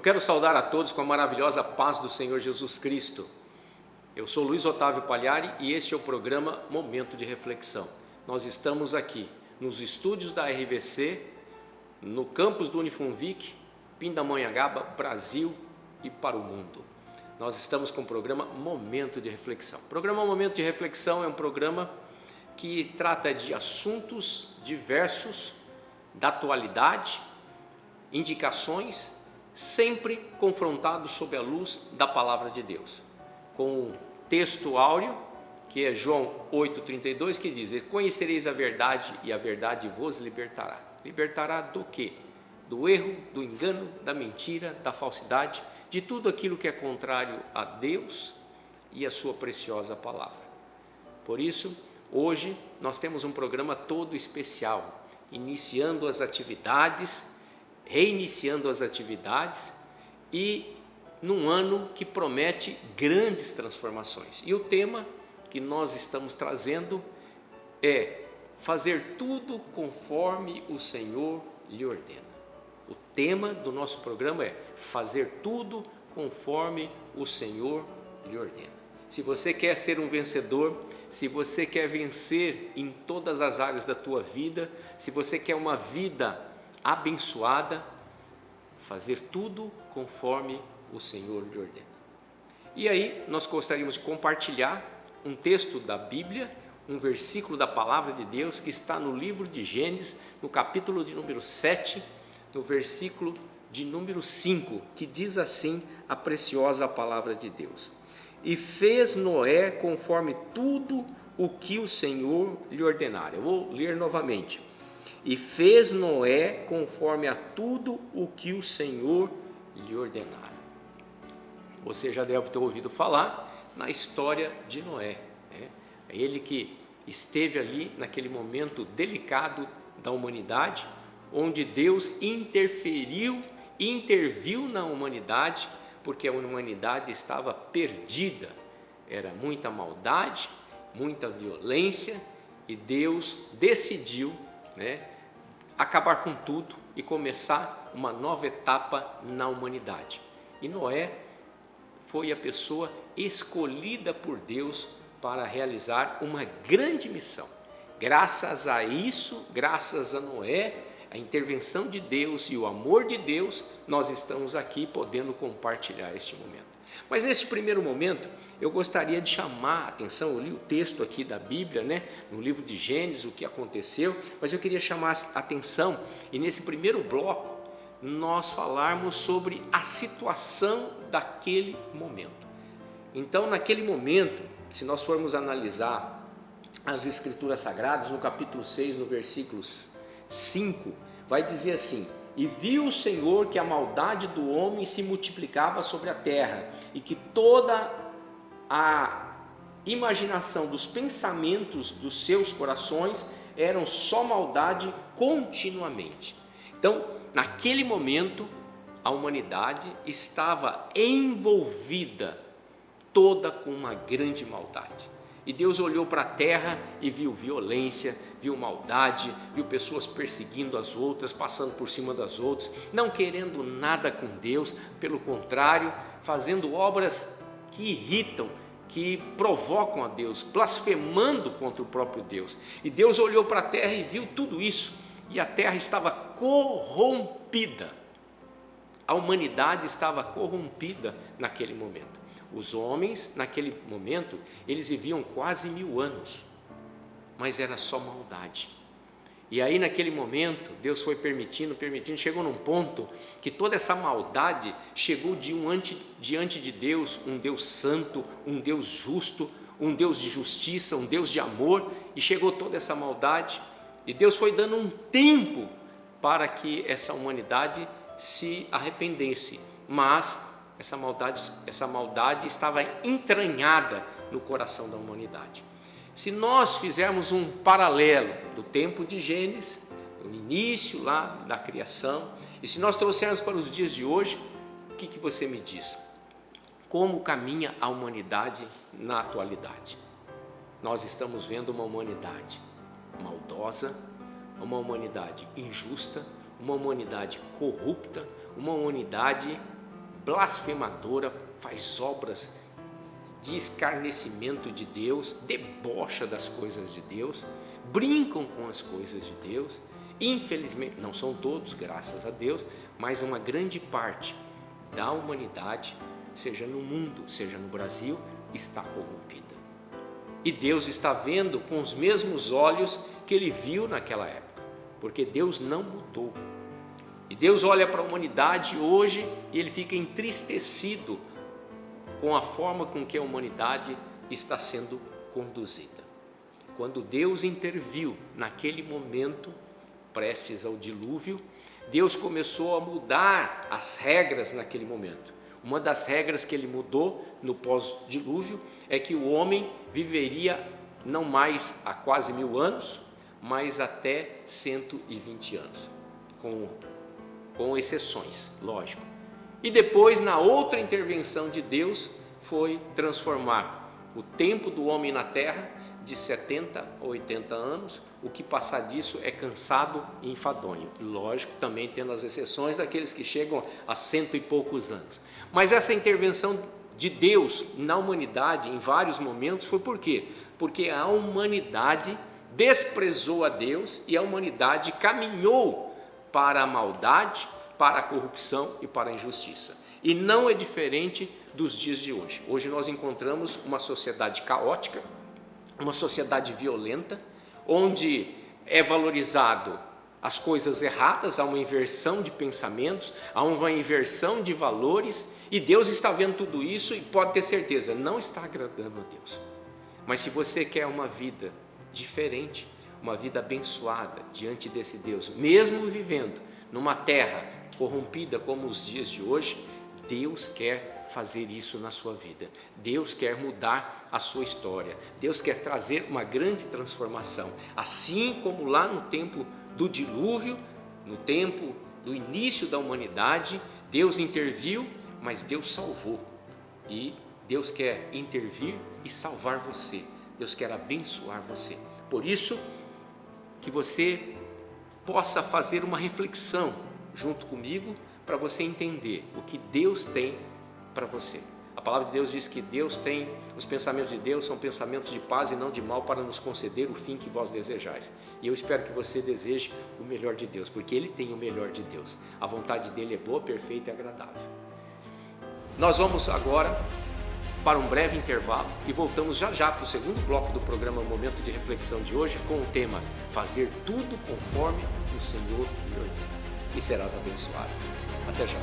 Eu quero saudar a todos com a maravilhosa paz do Senhor Jesus Cristo. Eu sou Luiz Otávio Pagliari e este é o programa Momento de Reflexão. Nós estamos aqui nos estúdios da RVC, no campus do Unifunvic, Pindamonhangaba, Brasil e para o mundo. Nós estamos com o programa Momento de Reflexão. O programa Momento de Reflexão é um programa que trata de assuntos diversos, da atualidade, indicações, sempre confrontados sob a luz da Palavra de Deus. Com o texto áureo, que é João 8,32, que diz: conhecereis a verdade e a verdade vos libertará. Libertará do quê? Do erro, do engano, da mentira, da falsidade, de tudo aquilo que é contrário a Deus e a sua preciosa palavra. Por isso, hoje nós temos um programa todo especial, iniciando as atividades, reiniciando as atividades e num ano que promete grandes transformações. E o tema que nós estamos trazendo é fazer tudo conforme o Senhor lhe ordena. O tema do nosso programa é fazer tudo conforme o Senhor lhe ordena. Se você quer ser um vencedor, se você quer vencer em todas as áreas da tua vida, se você quer uma vida abençoada, fazer tudo conforme o Senhor lhe ordena. E aí nós gostaríamos de compartilhar um texto da Bíblia, um versículo da Palavra de Deus que está no livro de Gênesis, no capítulo de número 7, no versículo de número 5, que diz assim a preciosa Palavra de Deus: e fez Noé conforme tudo o que o Senhor lhe ordenara. Eu vou ler novamente. E fez Noé conforme a tudo o que o Senhor lhe ordenara. Você já deve ter ouvido falar na história de Noé, né? É ele que esteve ali naquele momento delicado da humanidade, onde Deus interviu na humanidade, porque a humanidade estava perdida, era muita maldade, muita violência, e Deus decidiu, acabar com tudo e começar uma nova etapa na humanidade. E Noé foi a pessoa escolhida por Deus para realizar uma grande missão. Graças a isso, graças a Noé, a intervenção de Deus e o amor de Deus, nós estamos aqui podendo compartilhar este momento. Mas nesse primeiro momento, eu gostaria de chamar a atenção, eu li o texto aqui da Bíblia, no livro de Gênesis, o que aconteceu, mas eu queria chamar a atenção, e nesse primeiro bloco, nós falarmos sobre a situação daquele momento. Então, naquele momento, se nós formos analisar as Escrituras Sagradas, no capítulo 6, no versículo 5, vai dizer assim: e viu o Senhor que a maldade do homem se multiplicava sobre a terra, e que toda a imaginação dos pensamentos dos seus corações eram só maldade continuamente. Então, naquele momento, a humanidade estava envolvida toda com uma grande maldade. E Deus olhou para a terra e viu violência, viu maldade, viu pessoas perseguindo as outras, passando por cima das outras, não querendo nada com Deus, pelo contrário, fazendo obras que irritam, que provocam a Deus, blasfemando contra o próprio Deus. E Deus olhou para a terra e viu tudo isso, e a terra estava corrompida. A humanidade estava corrompida naquele momento. Os homens, naquele momento, eles viviam quase 1000 anos, mas era só maldade. E aí, naquele momento, Deus foi permitindo, chegou num ponto que toda essa maldade chegou diante de Deus, um Deus santo, um Deus justo, um Deus de justiça, um Deus de amor, e chegou toda essa maldade, e Deus foi dando um tempo para que essa humanidade se arrependesse, mas essa maldade estava entranhada no coração da humanidade. Se nós fizermos um paralelo do tempo de Gênesis, no início lá da criação, e se nós trouxermos para os dias de hoje, o que você me diz? Como caminha a humanidade na atualidade? Nós estamos vendo uma humanidade maldosa, uma humanidade injusta, uma humanidade corrupta, uma humanidade blasfemadora, faz obras de escarnecimento de Deus, debocha das coisas de Deus, brincam com as coisas de Deus. Infelizmente, não são todos, graças a Deus, mas uma grande parte da humanidade, seja no mundo, seja no Brasil, está corrompida. E Deus está vendo com os mesmos olhos que Ele viu naquela época, porque Deus não mudou. E Deus olha para a humanidade hoje e Ele fica entristecido com a forma com que a humanidade está sendo conduzida. Quando Deus interviu naquele momento, prestes ao dilúvio, Deus começou a mudar as regras naquele momento. Uma das regras que Ele mudou no pós-dilúvio é que o homem viveria não mais há quase 1000 anos, mas até 120 anos, com exceções, lógico. E depois, na outra intervenção de Deus, foi transformar o tempo do homem na terra de 70 a 80 anos, o que passar disso é cansado e enfadonho. Lógico, também tendo as exceções daqueles que chegam a 100 e poucos anos. Mas essa intervenção de Deus na humanidade, em vários momentos, foi por quê? Porque a humanidade desprezou a Deus e a humanidade caminhou para a maldade, para a corrupção e para a injustiça. E não é diferente dos dias de hoje. Hoje nós encontramos uma sociedade caótica, uma sociedade violenta, onde é valorizado as coisas erradas, há uma inversão de pensamentos, há uma inversão de valores, e Deus está vendo tudo isso e pode ter certeza, não está agradando a Deus. Mas se você quer uma vida diferente, uma vida abençoada diante desse Deus, mesmo vivendo numa terra corrompida como os dias de hoje, Deus quer fazer isso na sua vida. Deus quer mudar a sua história. Deus quer trazer uma grande transformação. Assim como lá no tempo do dilúvio, no tempo do início da humanidade, Deus interviu, mas Deus salvou. E Deus quer intervir e salvar você. Deus quer abençoar você. Por isso, que você possa fazer uma reflexão junto comigo para você entender o que Deus tem para você. A palavra de Deus diz que Deus tem, os pensamentos de Deus são pensamentos de paz e não de mal, para nos conceder o fim que vós desejais. E eu espero que você deseje o melhor de Deus, porque Ele tem o melhor de Deus. A vontade dEle é boa, perfeita e agradável. Nós vamos agora para um breve intervalo e voltamos já já para o segundo bloco do programa Momento de Reflexão de hoje, com o tema Fazer tudo conforme o Senhor lhe ordena. E serás abençoado. Até já.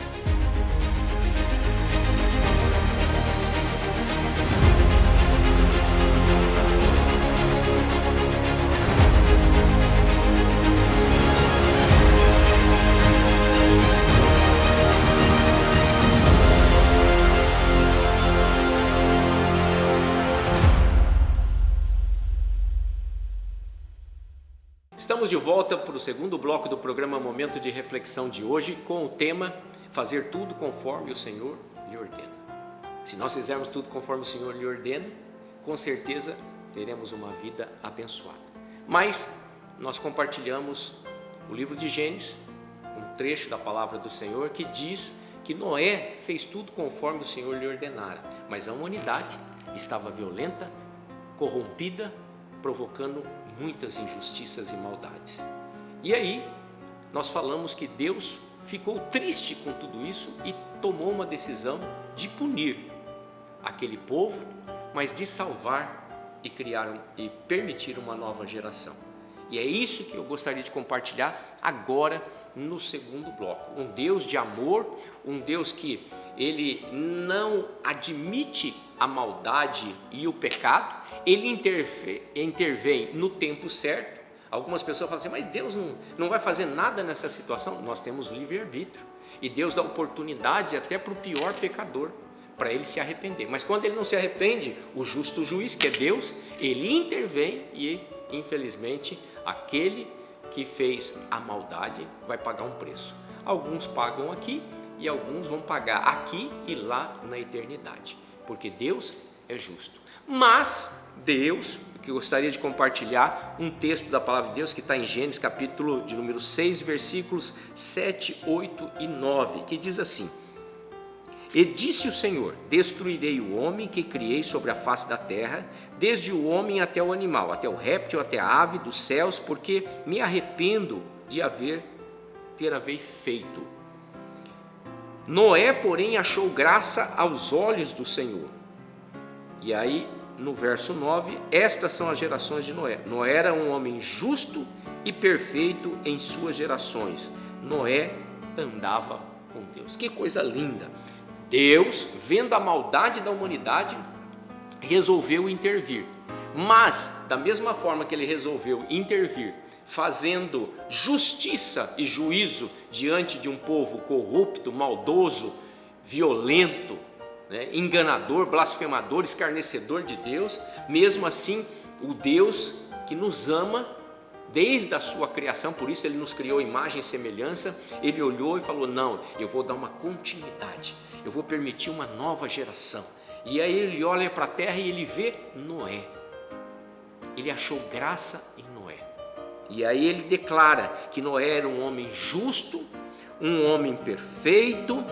Estamos de volta para o segundo bloco do programa Momento de Reflexão de hoje, com o tema Fazer tudo conforme o Senhor lhe ordena. Se nós fizermos tudo conforme o Senhor lhe ordena, com certeza teremos uma vida abençoada. Mas nós compartilhamos o livro de Gênesis, um trecho da palavra do Senhor que diz que Noé fez tudo conforme o Senhor lhe ordenara, mas a humanidade estava violenta, corrompida, provocando muitas injustiças e maldades. E aí nós falamos que Deus ficou triste com tudo isso e tomou uma decisão de punir aquele povo, mas de salvar e criar e permitir uma nova geração. E é isso que eu gostaria de compartilhar agora no segundo bloco. Um Deus de amor, um Deus que Ele não admite a maldade e o pecado, Ele intervém no tempo certo. Algumas pessoas falam assim, mas Deus não vai fazer nada nessa situação. Nós temos livre-arbítrio e Deus dá oportunidade até para o pior pecador, para ele se arrepender. Mas quando ele não se arrepende, o justo juiz, que é Deus, ele intervém e, infelizmente, aquele que fez a maldade vai pagar um preço. Alguns pagam aqui e alguns vão pagar aqui e lá na eternidade, porque Deus é justo. Mas Deus, que eu gostaria de compartilhar um texto da palavra de Deus que está em Gênesis capítulo de número 6, versículos 7, 8 e 9, que diz assim: E disse o Senhor: destruirei o homem que criei sobre a face da terra, desde o homem até o animal, até o réptil, até a ave dos céus, porque me arrependo de ter haver feito. Noé, porém, achou graça aos olhos do Senhor. E aí, no verso 9, estas são as gerações de Noé. Noé era um homem justo e perfeito em suas gerações. Noé andava com Deus. Que coisa linda! Deus, vendo a maldade da humanidade, resolveu intervir. Mas, da mesma forma que ele resolveu intervir, fazendo justiça e juízo diante de um povo corrupto, maldoso, violento, enganador, blasfemador, escarnecedor de Deus, mesmo assim, o Deus que nos ama desde a sua criação, por isso ele nos criou imagem e semelhança, ele olhou e falou: não, eu vou dar uma continuidade, eu vou permitir uma nova geração. E aí ele olha para a terra e ele vê Noé, ele achou graça em Noé, e aí ele declara que Noé era um homem justo, um homem perfeito,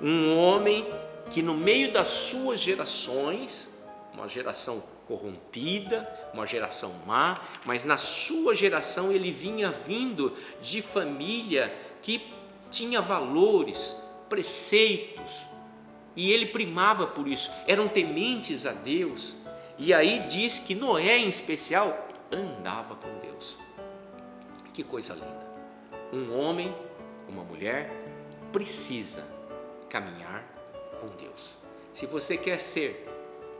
um homem que no meio das suas gerações, uma geração corrompida, uma geração má, mas na sua geração ele vinha vindo de família que tinha valores, preceitos, e ele primava por isso, eram tementes a Deus. E aí diz que Noé em especial andava com Deus. Que coisa linda! Um homem, uma mulher precisa caminhar com Deus. Se você quer ser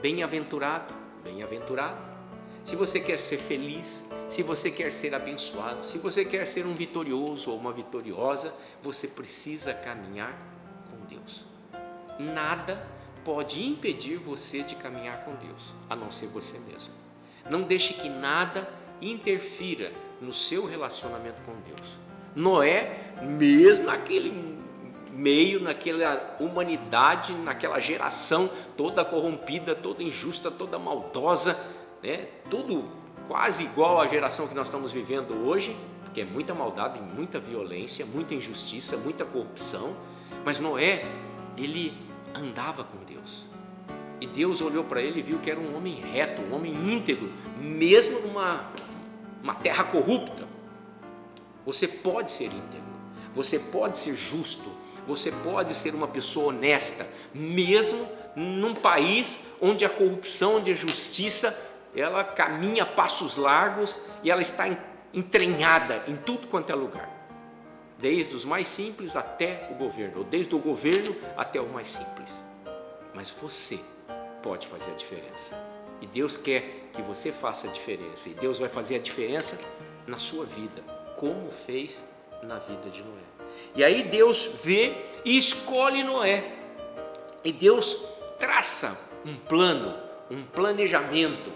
bem-aventurado, bem-aventurada, se você quer ser feliz, se você quer ser abençoado, se você quer ser um vitorioso ou uma vitoriosa, você precisa caminhar com Deus. Nada pode impedir você de caminhar com Deus, a não ser você mesmo. Não deixe que nada interfira no seu relacionamento com Deus. Noé, mesmo naquele meio, naquela humanidade, naquela geração toda corrompida, toda injusta, toda maldosa, tudo quase igual à geração que nós estamos vivendo hoje, porque é muita maldade, muita violência, muita injustiça, muita corrupção, mas Noé, ele andava com Deus, e Deus olhou para ele e viu que era um homem reto, um homem íntegro, mesmo numa terra corrupta. Você pode ser íntegro, você pode ser justo, você pode ser uma pessoa honesta, mesmo num país onde a corrupção, onde a justiça, ela caminha a passos largos e ela está entranhada em tudo quanto é lugar, desde os mais simples até o governo, ou desde o governo até o mais simples. Mas você pode fazer a diferença, e Deus quer que você faça a diferença, e Deus vai fazer a diferença na sua vida, como fez na vida de Noé. E aí Deus vê e escolhe Noé, e Deus traça um plano, um planejamento,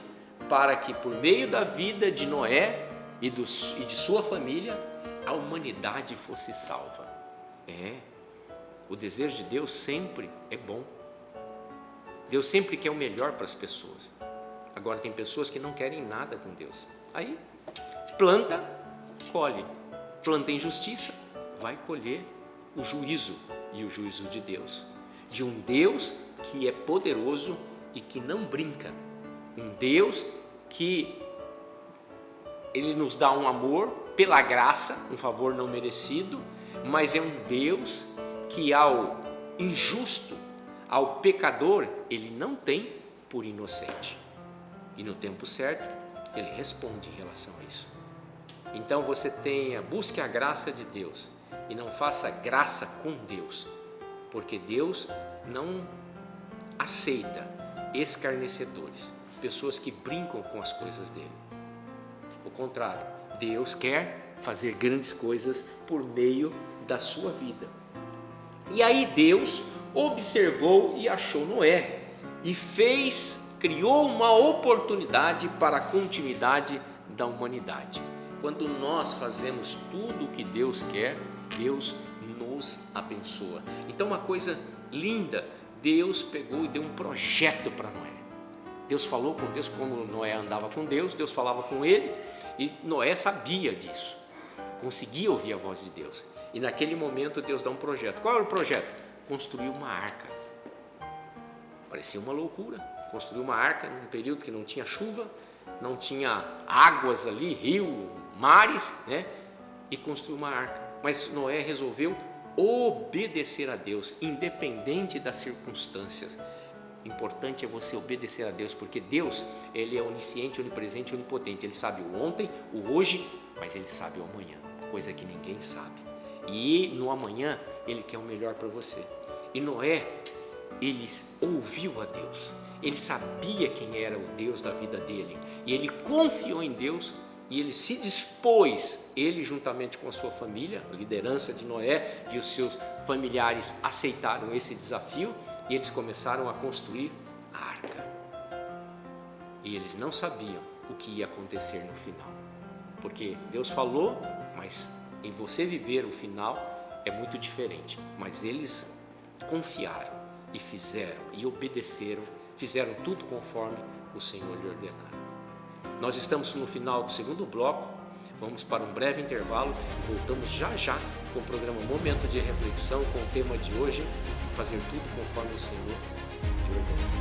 para que por meio da vida de Noé e de sua família, a humanidade fosse salva. O desejo de Deus sempre é bom, Deus sempre quer o melhor para as pessoas. Agora tem pessoas que não querem nada com Deus, aí planta, colhe, planta injustiça, vai colher o juízo, e o juízo de Deus, de um Deus que é poderoso e que não brinca, um Deus que ele nos dá um amor pela graça, um favor não merecido, mas é um Deus que ao injusto, ao pecador, ele não tem por inocente, e no tempo certo ele responde em relação a isso. Então busque a graça de Deus e não faça graça com Deus, porque Deus não aceita escarnecedores, pessoas que brincam com as coisas dele. Ao contrário, Deus quer fazer grandes coisas por meio da sua vida. E aí Deus observou e achou Noé e criou uma oportunidade para a continuidade da humanidade. Quando nós fazemos tudo o que Deus quer, Deus nos abençoa. Então, uma coisa linda, Deus pegou e deu um projeto para Noé. Deus falou com Deus, como Noé andava com Deus, Deus falava com ele, e Noé sabia disso, conseguia ouvir a voz de Deus. E naquele momento Deus dá um projeto. Qual era o projeto? Construir uma arca. parecia uma loucura. Construir uma arca num período que não tinha chuva, não tinha águas ali, rio, mares, né? E construir uma arca. Mas Noé resolveu obedecer a Deus, independente das circunstâncias. Importante é você obedecer a Deus, porque Deus, Ele é onisciente, onipresente e onipotente. Ele sabe o ontem, o hoje, mas Ele sabe o amanhã, coisa que ninguém sabe. E no amanhã, Ele quer o melhor para você. E Noé, ele ouviu a Deus, ele sabia quem era o Deus da vida dele, e ele confiou em Deus, e ele se dispôs, ele juntamente com a sua família, a liderança de Noé e os seus familiares aceitaram esse desafio, e eles começaram a construir a arca. E eles não sabiam o que ia acontecer no final, porque Deus falou, mas em você viver o final é muito diferente. Mas eles confiaram e fizeram e obedeceram, fizeram tudo conforme o Senhor lhe ordenara. Nós estamos no final do segundo bloco, vamos para um breve intervalo e voltamos já já com o programa Momento de Reflexão, com o tema de hoje, fazer tudo conforme o Senhor lhe ordenou.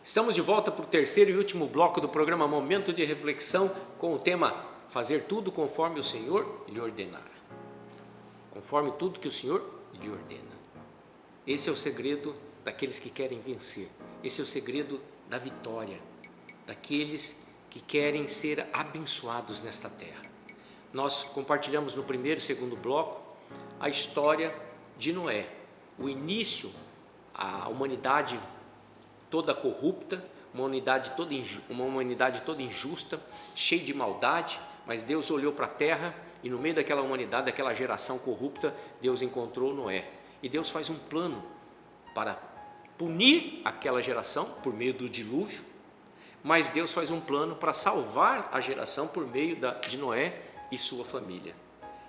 Estamos de volta para o terceiro e último bloco do programa Momento de Reflexão, com o tema fazer tudo conforme o Senhor lhe ordenar. Conforme tudo que o Senhor lhe ordena. Esse é o segredo daqueles que querem vencer. Esse é o segredo da vitória, daqueles que querem ser abençoados nesta terra. Nós compartilhamos no primeiro e segundo bloco a história de Noé, o início, a humanidade toda corrupta, uma humanidade toda injusta, cheia de maldade, mas Deus olhou para a terra e no meio daquela humanidade, daquela geração corrupta, Deus encontrou Noé. E Deus faz um plano para punir aquela geração por meio do dilúvio, mas Deus faz um plano para salvar a geração por meio de Noé e sua família.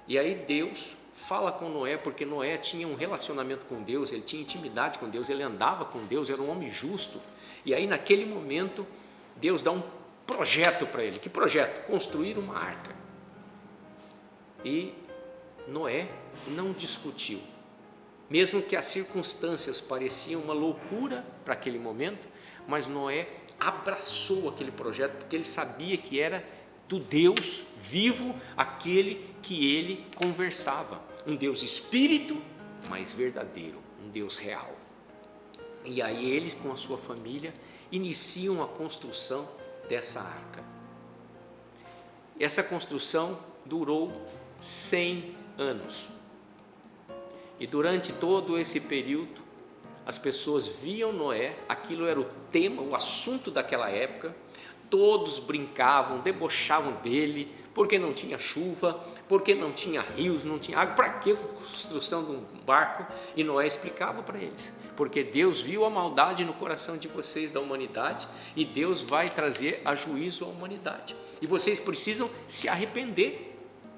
E aí Deus fala com Noé, porque Noé tinha um relacionamento com Deus, ele tinha intimidade com Deus, ele andava com Deus, era um homem justo. E aí naquele momento Deus dá um projeto para ele. Que projeto? Construir uma arca. E Noé não discutiu, mesmo que as circunstâncias pareciam uma loucura para aquele momento, mas Noé abraçou aquele projeto, porque ele sabia que era do Deus vivo, aquele que ele conversava, um Deus espírito, mas verdadeiro, um Deus real. E aí ele com a sua família iniciam a construção dessa arca. Essa construção durou 100 anos. E durante todo esse período, as pessoas viam Noé, aquilo era o tema, o assunto daquela época, todos brincavam, debochavam dele, porque não tinha chuva, porque não tinha rios, não tinha água, para que a construção de um barco? E Noé explicava para eles, porque Deus viu a maldade no coração de vocês, da humanidade, e Deus vai trazer a juízo à humanidade, e vocês precisam se arrepender.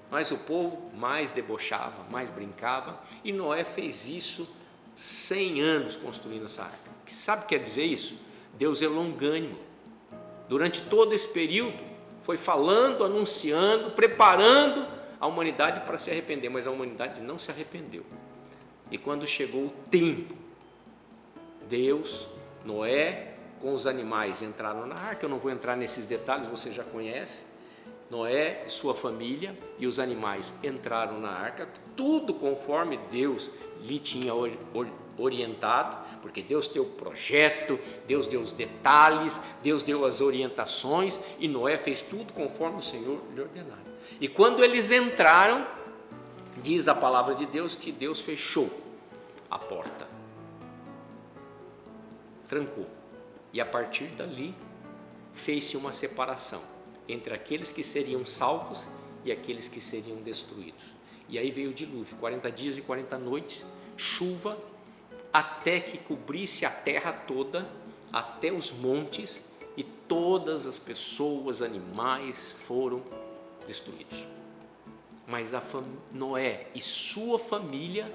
Mas o povo mais debochava, mais brincava, e Noé fez isso 100 anos construindo essa arca. Sabe o que quer dizer isso? Deus é longânimo. Durante todo esse período, foi falando, anunciando, preparando a humanidade para se arrepender, mas a humanidade não se arrependeu. E quando chegou o tempo, Deus, Noé, com os animais entraram na arca. Eu não vou entrar nesses detalhes, você já conhece. Noé e sua família e os animais entraram na arca, tudo conforme Deus lhe tinha orientado, porque Deus deu o projeto, Deus deu os detalhes, Deus deu as orientações, e Noé fez tudo conforme o Senhor lhe ordenara. E quando eles entraram, diz a palavra de Deus que Deus fechou a porta, trancou, e a partir dali fez-se uma separação entre aqueles que seriam salvos e aqueles que seriam destruídos. E aí veio o dilúvio, 40 dias e 40 noites, chuva, até que cobrisse a terra toda, até os montes, e todas as pessoas, animais foram destruídos. mas Noé e sua família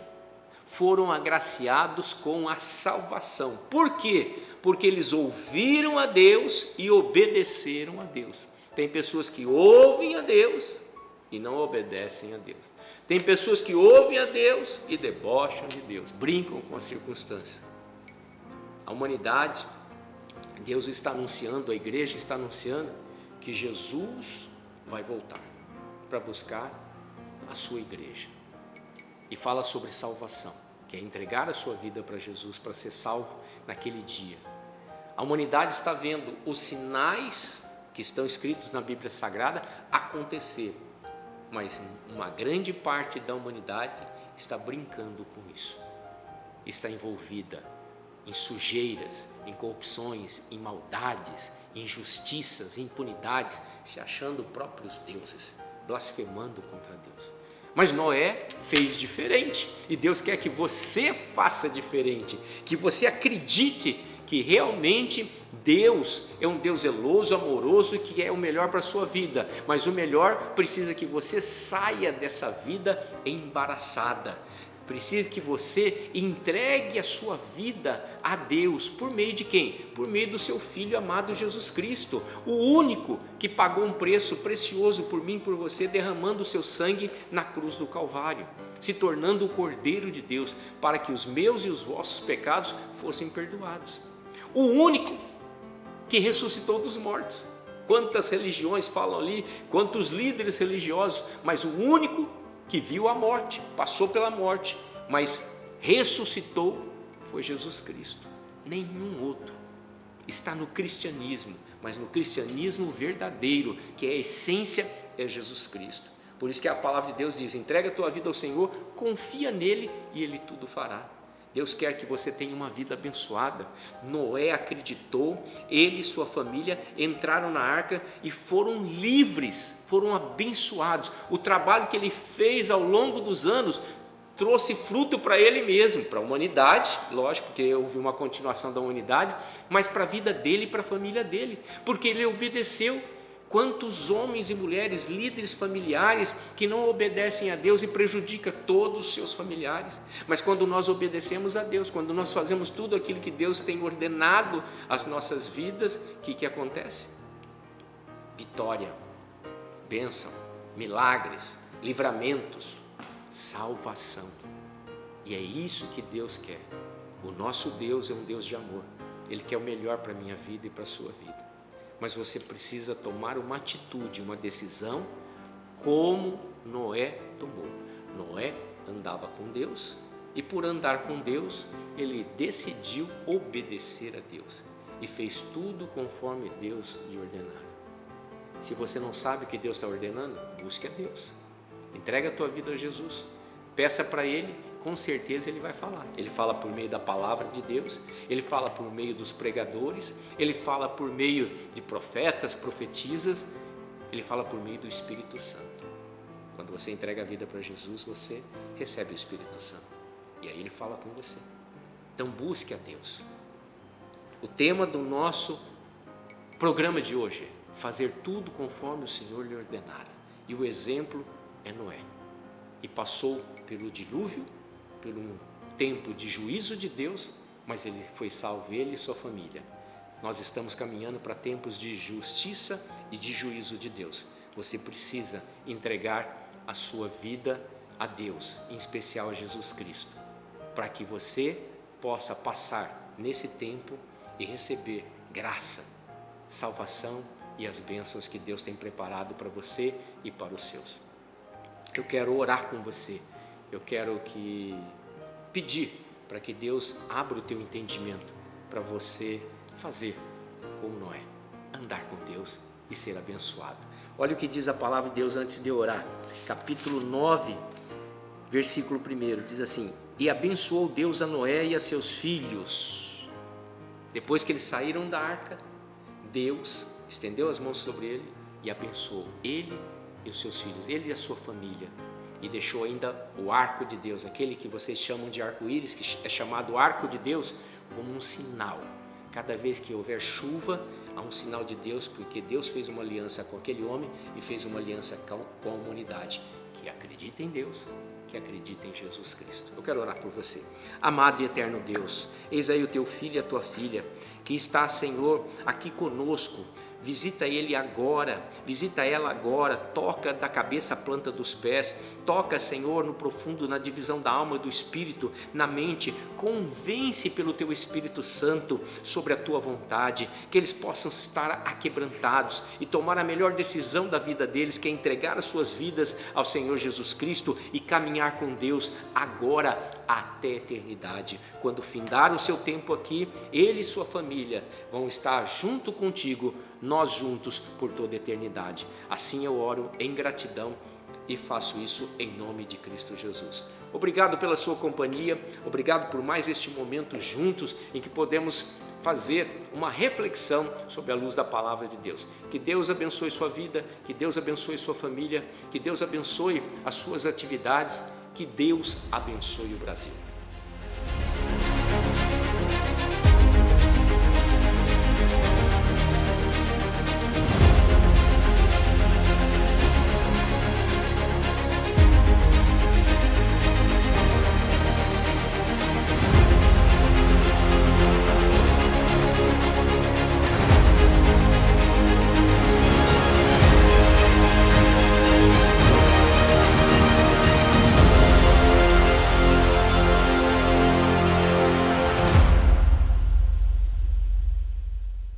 foram agraciados com a salvação. Por quê? Porque eles ouviram a Deus e obedeceram a Deus. Tem pessoas que ouvem a Deus e não obedecem a Deus. Tem pessoas que ouvem a Deus e debocham de Deus, brincam com as circunstâncias. A humanidade, Deus está anunciando, a igreja está anunciando que Jesus vai voltar para buscar a sua igreja. E fala sobre salvação, que é entregar a sua vida para Jesus para ser salvo naquele dia. A humanidade está vendo os sinais que estão escritos na Bíblia Sagrada acontecer, mas uma grande parte da humanidade está brincando com isso, está envolvida em sujeiras, em corrupções, em maldades, em injustiças, em impunidades, se achando próprios deuses, blasfemando contra Deus. Mas Noé fez diferente, e Deus quer que você faça diferente, que você acredite que realmente Deus é um Deus zeloso, amoroso e que é o melhor para a sua vida, mas o melhor precisa que você saia dessa vida embaraçada. Precisa que você entregue a sua vida a Deus, por meio de quem? Por meio do seu Filho amado Jesus Cristo, o único que pagou um preço precioso por mim e por você, derramando o seu sangue na cruz do Calvário, se tornando o Cordeiro de Deus, para que os meus e os vossos pecados fossem perdoados. O único que ressuscitou dos mortos. Quantas religiões falam ali, quantos líderes religiosos, mas o único que viu a morte, passou pela morte, mas ressuscitou, foi Jesus Cristo. Nenhum outro. Está no cristianismo, mas no cristianismo verdadeiro, que é a essência, é Jesus Cristo. Por isso que a palavra de Deus diz: entrega a tua vida ao Senhor, confia nele e ele tudo fará. Deus quer que você tenha uma vida abençoada. Noé acreditou, ele e sua família entraram na arca e foram livres, foram abençoados. O trabalho que ele fez ao longo dos anos trouxe fruto para ele mesmo, para a humanidade, lógico, porque houve uma continuação da humanidade, mas para a vida dele e para a família dele, porque ele obedeceu. Quantos homens e mulheres, líderes familiares, que não obedecem a Deus e prejudicam todos os seus familiares. Mas quando nós obedecemos a Deus, quando nós fazemos tudo aquilo que Deus tem ordenado às nossas vidas, o que acontece? Vitória, bênção, milagres, livramentos, salvação. E é isso que Deus quer. O nosso Deus é um Deus de amor. Ele quer o melhor para a minha vida e para a sua vida. Mas você precisa tomar uma atitude, uma decisão, como Noé tomou. Noé andava com Deus e, por andar com Deus, ele decidiu obedecer a Deus e fez tudo conforme Deus lhe ordenara. Se você não sabe o que Deus está ordenando, busque a Deus. Entrega a tua vida a Jesus. Peça para Ele, com certeza Ele vai falar. Ele fala por meio da palavra de Deus, Ele fala por meio dos pregadores, Ele fala por meio de profetas, profetisas, Ele fala por meio do Espírito Santo. Quando você entrega a vida para Jesus, você recebe o Espírito Santo. E aí Ele fala com você. Então busque a Deus. O tema do nosso programa de hoje é fazer tudo conforme o Senhor lhe ordenara. E o exemplo é Noé. E passou pelo dilúvio, por um tempo de juízo de Deus, mas ele foi salvo, ele e sua família. Nós estamos caminhando para tempos de justiça e de juízo de Deus. Você precisa entregar a sua vida a Deus, em especial a Jesus Cristo, para que você possa passar nesse tempo e receber graça, salvação e as bênçãos que Deus tem preparado para você e para os seus. Eu quero orar com você, eu quero pedir para que Deus abra o teu entendimento para você fazer como Noé, andar com Deus e ser abençoado. Olha o que diz a palavra de Deus antes de orar, capítulo 9, versículo 1, diz assim: e abençoou Deus a Noé e a seus filhos. Depois que eles saíram da arca, Deus estendeu as mãos sobre ele e abençoou ele e os seus filhos, ele e a sua família, e deixou ainda o arco de Deus, aquele que vocês chamam de arco-íris, que é chamado arco de Deus, como um sinal. Cada vez que houver chuva, há um sinal de Deus, porque Deus fez uma aliança com aquele homem e fez uma aliança com a humanidade, que acredita em Deus, que acredita em Jesus Cristo. Eu quero orar por você. Amado e eterno Deus, eis aí o teu filho e a tua filha, que está, Senhor, aqui conosco. Visita ele agora, visita ela agora, toca da cabeça à planta dos pés, toca, Senhor, no profundo, na divisão da alma e do espírito, na mente, convence pelo teu Espírito Santo sobre a tua vontade, que eles possam estar aquebrantados e tomar a melhor decisão da vida deles, que é entregar as suas vidas ao Senhor Jesus Cristo e caminhar com Deus agora até a eternidade. Quando findar o seu tempo aqui, ele e sua família vão estar junto contigo, nós juntos por toda a eternidade. Assim eu oro em gratidão e faço isso em nome de Cristo Jesus. Obrigado pela sua companhia, obrigado por mais este momento juntos em que podemos fazer uma reflexão sobre a luz da palavra de Deus. Que Deus abençoe sua vida, que Deus abençoe sua família, que Deus abençoe as suas atividades, que Deus abençoe o Brasil.